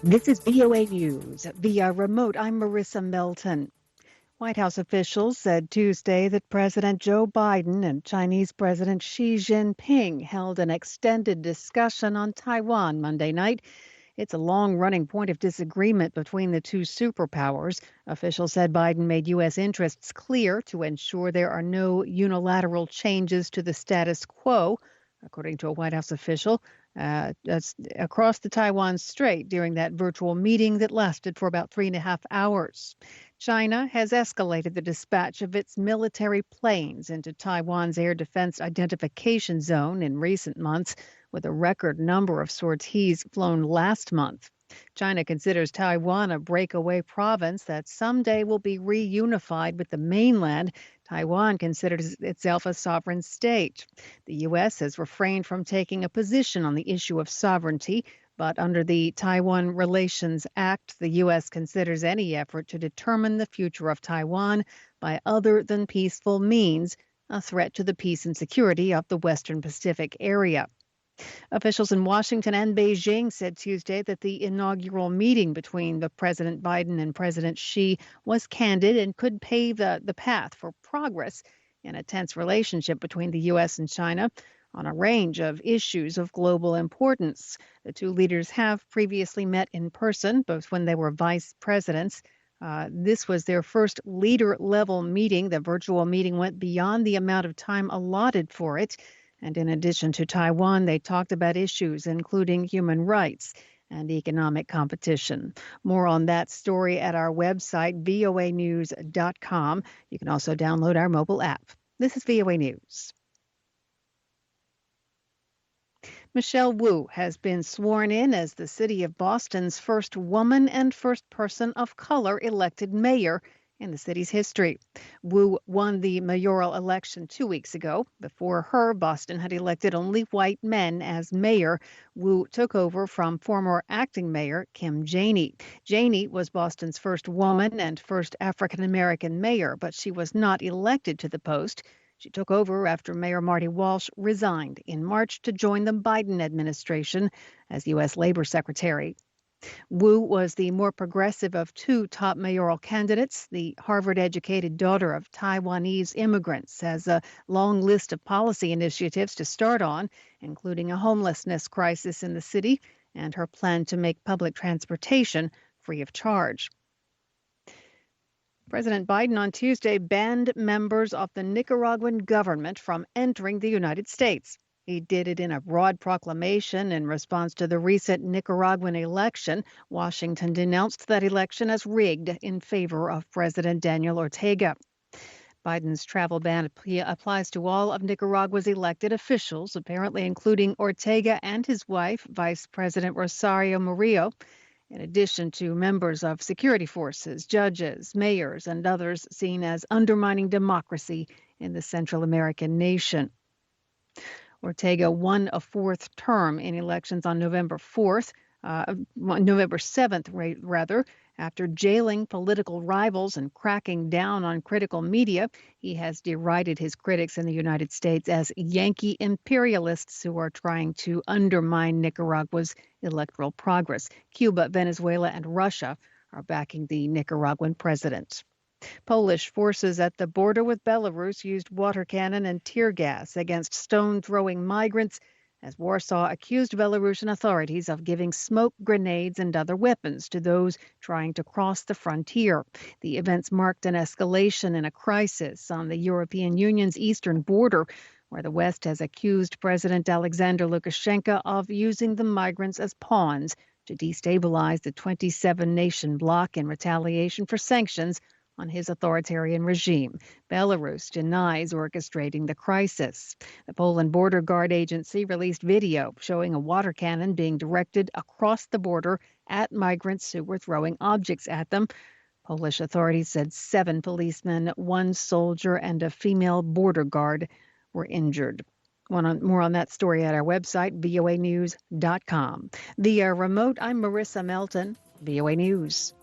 This is VOA News. Via remote, I'm Marissa Melton. White House officials said Tuesday that President Joe Biden and Chinese President Xi Jinping held an extended discussion on Taiwan Monday night. It's a long-running point of disagreement between the two superpowers. Officials said Biden made U.S. interests clear to ensure there are no unilateral changes to the status quo, according to a White House official. That's across the Taiwan Strait during that virtual meeting that lasted for about 3.5 hours. China has escalated the dispatch of its military planes into Taiwan's air defense identification zone in recent months, with a record number of sorties flown last month. China considers Taiwan a breakaway province that someday will be reunified with the mainland. Taiwan considers itself a sovereign state. The U.S. has refrained from taking a position on the issue of sovereignty, but under the Taiwan Relations Act, the U.S. considers any effort to determine the future of Taiwan by other than peaceful means a threat to the peace and security of the Western Pacific area. Officials in Washington and Beijing said Tuesday that the inaugural meeting between the President Biden and President Xi was candid and could pave the path for progress in a tense relationship between the U.S. and China on a range of issues of global importance. The two leaders have previously met in person, both when they were vice presidents. This was their first leader-level meeting. The virtual meeting went beyond the amount of time allotted for it. And in addition to Taiwan, they talked about issues including human rights and economic competition. More on that story at our website, voanews.com. You can also download our mobile app. This is VOA News. Michelle Wu has been sworn in as the city of Boston's first woman and first person of color elected mayor in the city's history. Wu won the mayoral election 2 weeks ago. Before her, Boston had elected only white men as mayor. Wu took over from former acting mayor Kim Janey. Janey was Boston's first woman and first African-American mayor, but she was not elected to the post. She took over after Mayor Marty Walsh resigned in March to join the Biden administration as U.S. Labor Secretary. Wu was the more progressive of two top mayoral candidates. The Harvard-educated daughter of Taiwanese immigrants has a long list of policy initiatives to start on, including a homelessness crisis in the city and her plan to make public transportation free of charge. President Biden on Tuesday banned members of the Nicaraguan government from entering the United States. He did it in a broad proclamation in response to the recent Nicaraguan election. Washington denounced that election as rigged in favor of President Daniel Ortega. Biden's travel ban applies to all of Nicaragua's elected officials, apparently including Ortega and his wife, Vice President Rosario Murillo, in addition to members of security forces, judges, mayors, and others seen as undermining democracy in the Central American nation. Ortega won a fourth term in elections on November 7th, rather, after jailing political rivals and cracking down on critical media. He has derided his critics in the United States as Yankee imperialists who are trying to undermine Nicaragua's electoral progress. Cuba, Venezuela, and Russia are backing the Nicaraguan president. Polish forces at the border with Belarus used water cannon and tear gas against stone-throwing migrants as Warsaw accused Belarusian authorities of giving smoke grenades and other weapons to those trying to cross the frontier. The events marked an escalation in a crisis on the European Union's eastern border, where the West has accused President Alexander Lukashenko of using the migrants as pawns to destabilize the 27-nation bloc in retaliation for sanctions on his authoritarian regime. Belarus denies orchestrating the crisis. The Poland Border Guard Agency released video showing a water cannon being directed across the border at migrants who were throwing objects at them. Polish authorities said 7 policemen, 1 soldier, and a female border guard were injured. More on that story at our website, voanews.com. Via remote, I'm Marissa Melton, VOA News.